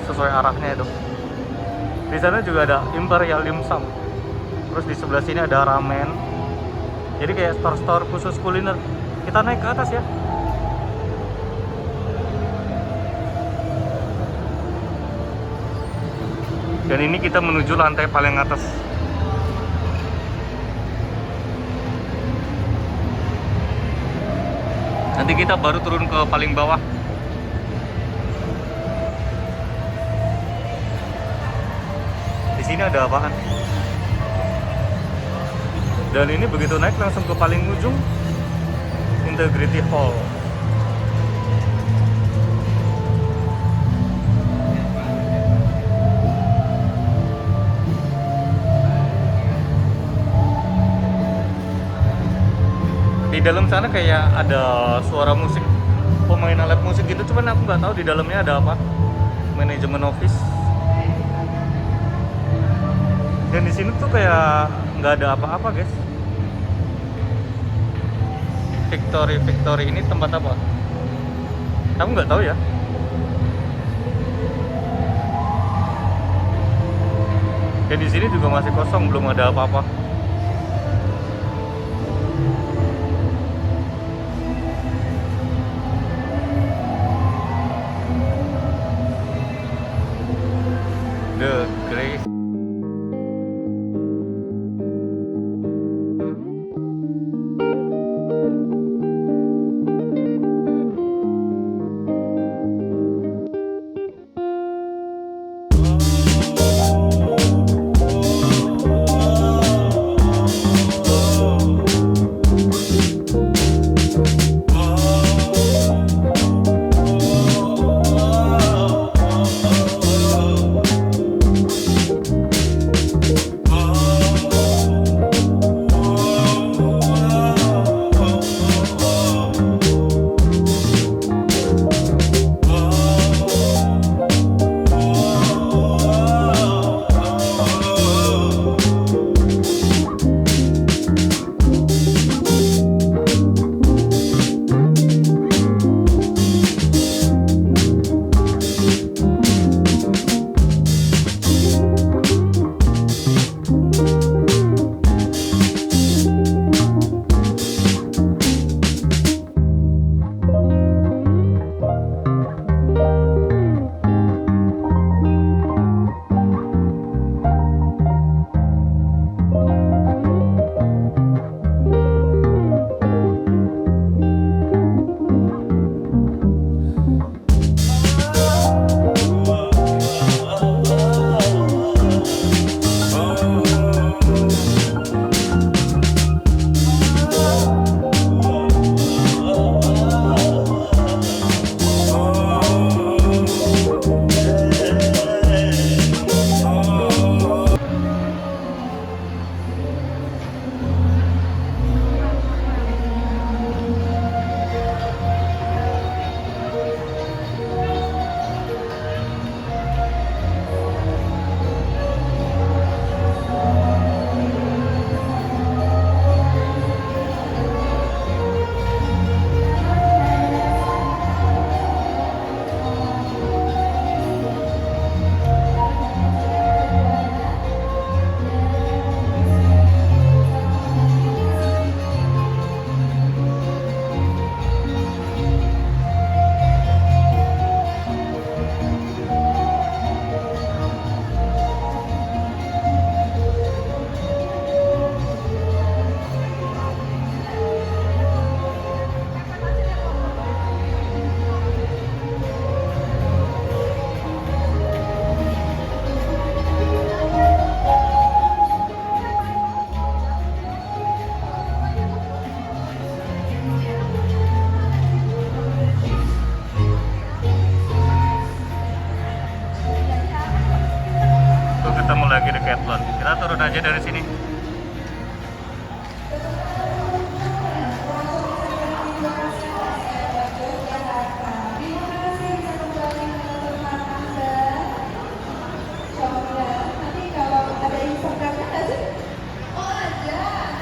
sesuai arahnya itu. Di sana juga ada Imperial Dim Sum. Terus di sebelah sini ada ramen. Jadi kayak store-store khusus kuliner. Kita naik ke atas ya. Dan ini kita menuju lantai paling atas. Nanti kita baru turun ke paling bawah. Di sini ada apaan? Dan ini begitu naik langsung ke paling ujung, Integrity Hall. Di dalam sana kayak ada suara musik, pemain alat musik gitu, cuman aku nggak tahu di dalamnya ada apa. Manajemen office. Dan di sini tuh kayak nggak ada apa-apa guys. Victory ini tempat apa? Aku nggak tahu ya. Dan di sini juga masih kosong, belum ada apa-apa. The Grace. ketemu lagi Decathlon. Kita turun aja dari sini.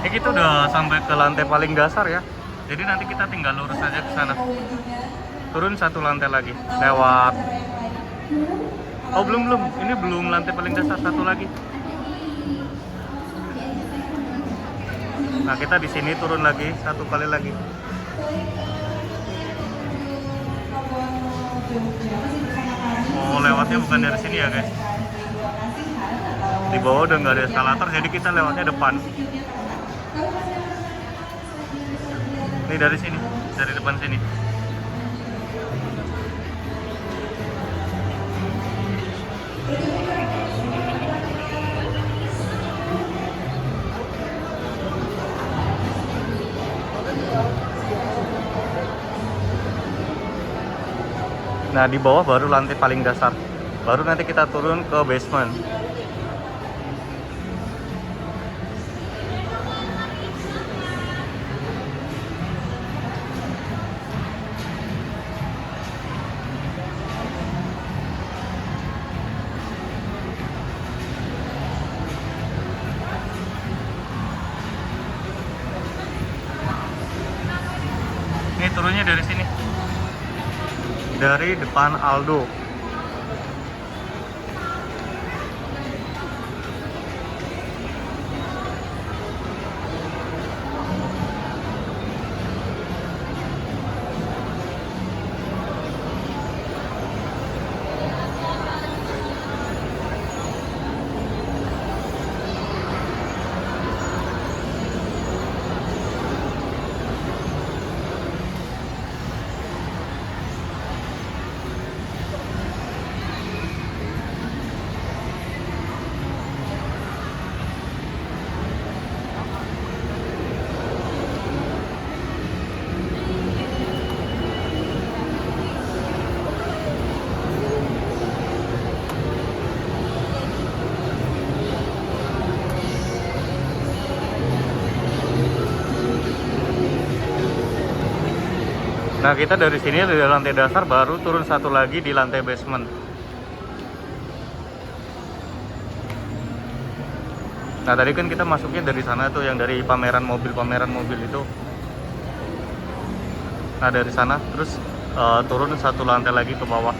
Ini kita udah sampai ke lantai paling dasar ya. Jadi nanti kita tinggal lurus aja ke sana. Turun satu lantai lagi, lewat. Oh belum. Ini belum lantai paling dasar, satu lagi. Nah kita di sini turun lagi, satu kali lagi. Oh lewatnya bukan dari sini ya guys. Di bawah udah nggak ada eskalator, jadi kita lewatnya depan. Ini dari sini, dari depan sini. Nah di bawah baru lantai paling dasar. Baru nanti kita turun ke basement. Ini turunnya dari sini. Dari depan Aldo. Nah kita dari sini dari lantai dasar baru turun satu lagi di lantai basement. Nah tadi kan kita masuknya dari sana tuh, yang dari pameran mobil itu. Nah dari sana terus turun satu lantai lagi ke bawah.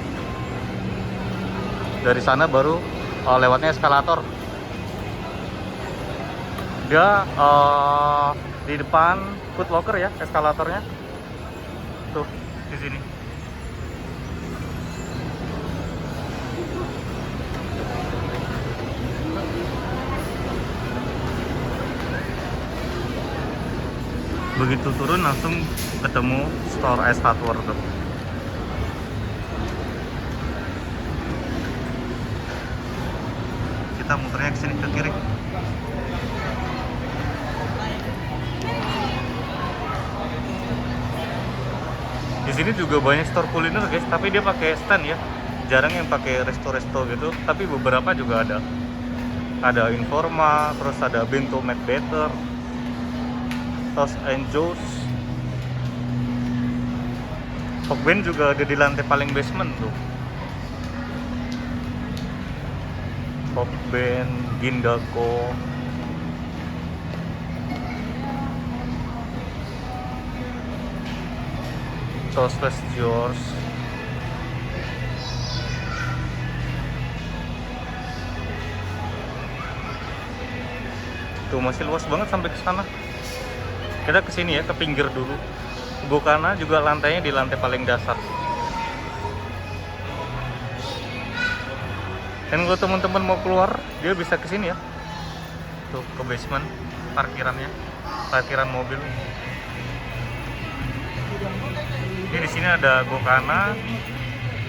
Dari sana baru lewatnya eskalator. Dia di depan Foot Locker ya eskalatornya. Tuh di sini. Begitu turun langsung ketemu store Ace Hardware tuh. Kita muternya ke sini ke kiri. Di sini juga banyak store kuliner guys, tapi dia pakai stand ya. Jarang yang pakai resto-resto gitu, tapi beberapa juga ada. Ada Informa, terus ada Bento Made Better, Toast and Juice. Hokben juga ada di lantai paling basement tuh. Hokben, Gindaco. Sauceless George. Tuh masih luas banget sampai ke sana. Kita ke sini ya, ke pinggir dulu. Gokana juga lantainya di lantai paling dasar. Dan kalau teman-teman mau keluar, dia bisa ke sini ya. Tuh ke basement, parkirannya, parkiran mobil. Ini di sini ada Gokana,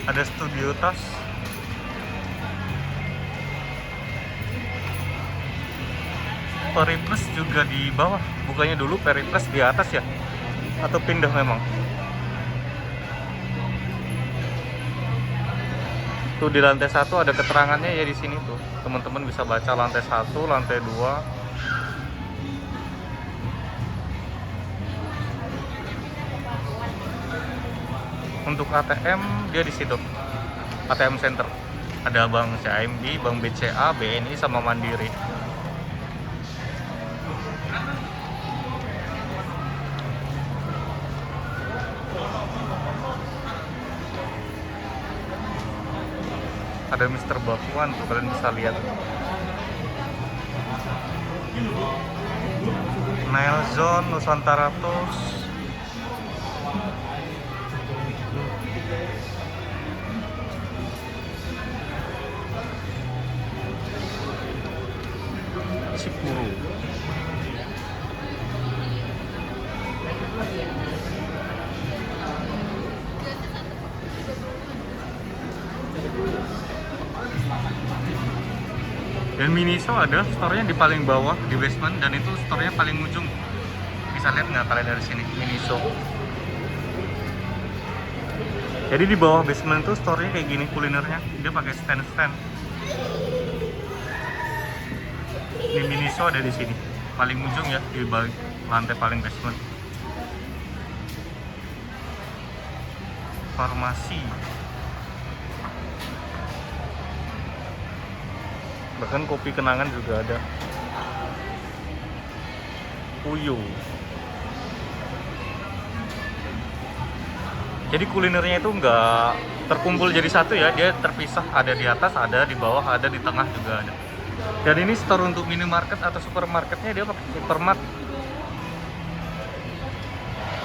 ada Studio Tas. Periplus juga di bawah. Bukannya dulu Periplus di atas ya? Atau pindah memang? Tuh di lantai 1 ada keterangannya ya di sini tuh. Teman-teman bisa baca lantai 1, lantai 2. Untuk ATM dia di situ. ATM Center. Ada Bank CIMB, Bank BCA, BNI sama Mandiri. Ada Mr. Bakwan tuh, kalian bisa lihat. Nail Zone, Nusantara Tours. Cipuru. Dan Miniso ada store-nya di paling bawah di basement, dan itu store-nya paling ujung. Bisa lihat nggak kalian dari sini, Miniso. Jadi di bawah basement itu store-nya kayak gini kulinernya. Dia pakai stand-stand. Ini Miniso ada di sini, paling ujung ya, di lantai paling basement. Farmasi. Bahkan kopi kenangan juga ada. Uyu. Jadi kulinernya itu nggak terkumpul jadi satu ya, dia terpisah, ada di atas, ada di bawah, ada di tengah juga ada. Dan ini store untuk minimarket atau supermarketnya dia pakai hypermart.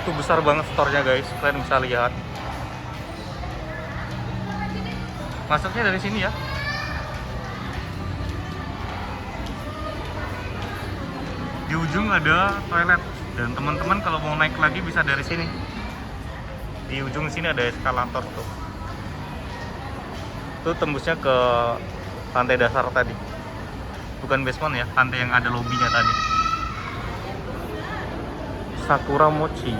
Itu besar banget store-nya guys, kalian bisa lihat. Masuknya dari sini ya. Di ujung ada toilet, dan teman-teman kalau mau naik lagi bisa dari sini. Di ujung sini ada eskalator tuh. Itu tembusnya ke lantai dasar tadi. Bukan basement ya, lantai yang ada lobbynya tadi. Sakura Mochi.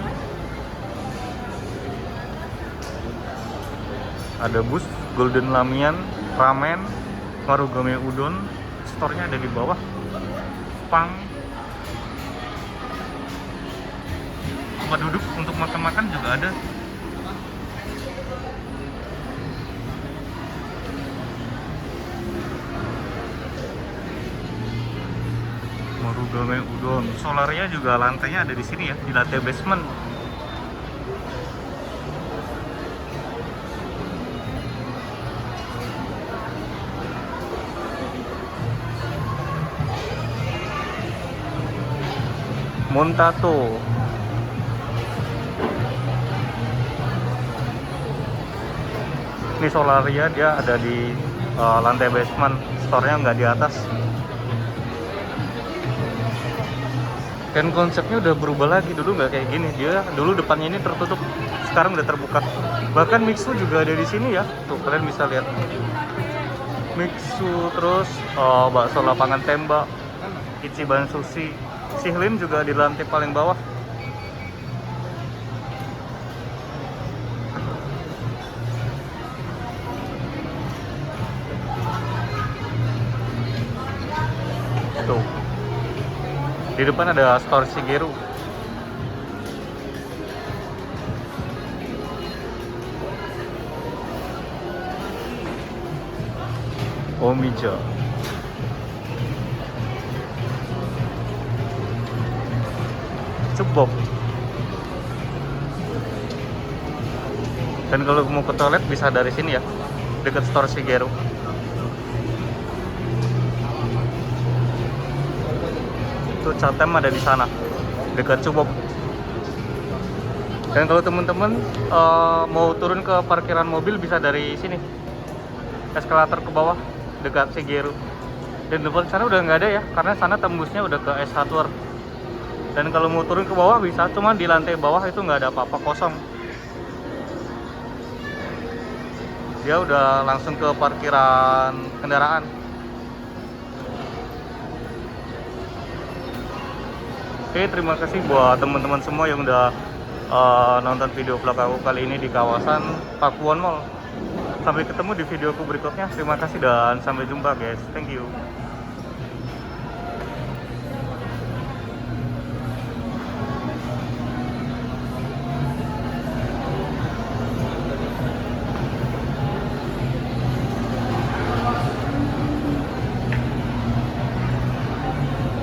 Ada bus Golden Lamian, ramen, Marugame Udon. Store-nya ada di bawah. Pang. Tempat duduk untuk makan-makan juga ada. Marugame Udon. Solarnya juga lantainya ada di sini ya, di lantai basement. Montato. Ini Solaria, dia ada di lantai basement, store-nya nggak di atas. Dan konsepnya udah berubah lagi, dulu nggak kayak gini. Dia dulu depannya ini tertutup, sekarang udah terbuka. Bahkan Mixu juga ada di sini ya, tuh kalian bisa lihat. Mixu, terus bakso lapangan tembak, Ichiban Sushi, Shihlin juga di lantai paling bawah. Tuh. Di depan ada store Shigeru. Omija. Cukbok. Dan kalau mau ke toilet bisa dari sini ya, dekat store Shigeru. Tuh Chatem ada di sana, dekat Cukbok. Dan kalau teman-teman mau turun ke parkiran mobil bisa dari sini, eskalator ke bawah dekat Shigeru. Dan depan sana udah nggak ada ya, karena sana tembusnya udah ke S Hardware. Dan kalau mau turun ke bawah bisa, cuma di lantai bawah itu nggak ada apa-apa, kosong. Dia udah langsung ke parkiran kendaraan. Oke, terima kasih buat teman-teman semua yang udah nonton video vlog aku kali ini di kawasan Pakuwon Mall. Sampai ketemu di videoku berikutnya. Terima kasih dan sampai jumpa guys. Thank you.